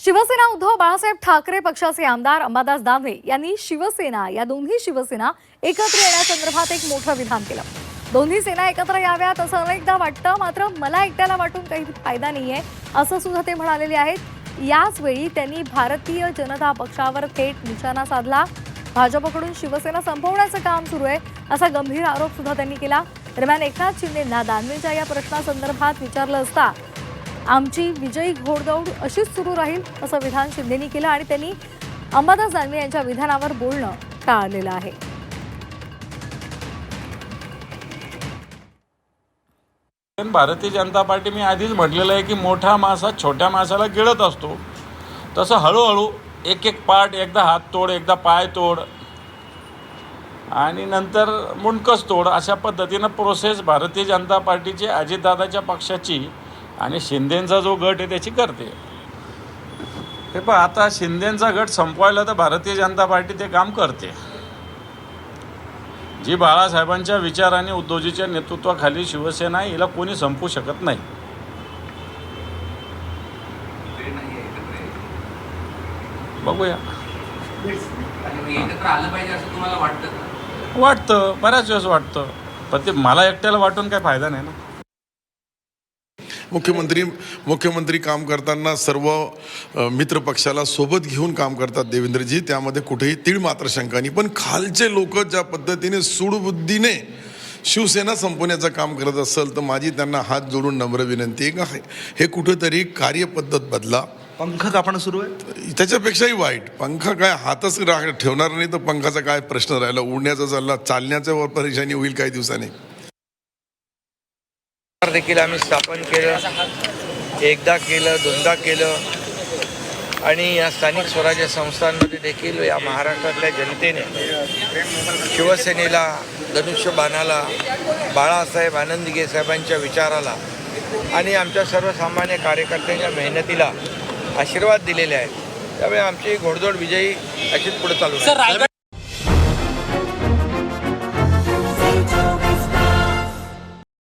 शिवसेना उद्धव बाळासाहेब ठाकरे पक्षाचे आमदार अंबादास दानवे यांनी शिवसेना या दोन्ही शिवसेना एकत्र येण्यासंदर्भात एक मोठं विधान केलं। दोन्ही सेना एकत्र याव्यात असं अनेकदा वाटतं, मात्र मला एकट्याला वाटून काही फायदा नाहीये असं सुद्धा ते म्हणालेले आहेत। याच वेळी त्यांनी भारतीय जनता पक्षावर थेट निशाणा साधला। भाजपकडून शिवसेना संपवण्याचं काम सुरू आहे असा गंभीर आरोप सुद्धा त्यांनी केला। दरम्यान एकनाथ शिंदेंना दानवेंच्या या प्रश्नासंदर्भात विचारलं असता आमची विजयी घोडदौड अशीच सुरू राहील असं विधान शिंदेंनी केलं आणि त्यांनी अंबादास दानवे यांच्या विधानावर बोलणं टाळलेलं आहे। भारतीय जनता पार्टी मी आधीच म्हटलेलं आहे की मोठा मासा छोट्या मासाला गिळत असतो, तसं हळूहळू एक एक पार्ट, एकदा हात तोड, एकदा पाय तोड आणि नंतर मुंडकस तोड, अशा पद्धतीनं प्रोसेस भारतीय जनता पार्टीची, अजितदादाच्या पक्षाची आणि शिंदेंचा जो गट आहे त्याची करते। हे पण आता शिंदेंचा गट संपवायला तर भारतीय जनता पार्टी ते काम करते। जी बाळासाहेबांच्या विचार आणि उद्धवजीच्या नेतृत्वाखाली शिवसेना हिला कोणी संपवू शकत नाही। बघूया, एकत्र आलं पाहिजे असं तुम्हाला वाटतं का? वाटतं, बऱ्याच वेळेस वाटतं, पण ते मला एकट्याला वाटून काही फायदा नाही ना। मुख्यमंत्री काम करताना सर्व मित्र पक्षाला सोबत घेऊन काम करतात देवेंद्रजी, त्यामध्ये कुठेही तीळ मात्र शंका नाही। पण खालचे लोक ज्या पद्धतीने सूडबुद्धीने शिवसेना संपवण्याचं काम करत असेल तर माझी त्यांना हात जोडून नम्र विनंती आहे का हे कुठेतरी कार्यपद्धत बदला। पंख कापणं सुरू आहे, त्याच्यापेक्षाही वाईट, पंखा काय हातच ठेवणार नाही तर पंखाचा काय प्रश्न राहिला, उडण्याचा चालला, चालण्याच्या परेशानी होईल काही दिवसांनी। देखील आम्ही स्थापन केलं, एकदा केलं, दोनदा केलं आणि या स्थानिक स्वराज्य संस्थांमध्ये देखील या महाराष्ट्रातल्या जनतेने शिवसेनेला, धनुष्यबाणाला, बाळासाहेब आनंदगे साहेबांच्या विचाराला आणि आमच्या सर्वसामान्य कार्यकर्त्यांच्या मेहनतीला आशीर्वाद दिलेले आहेत। त्यामुळे आमची घोडदौड विजयी अशीच पुढे चालू आहे।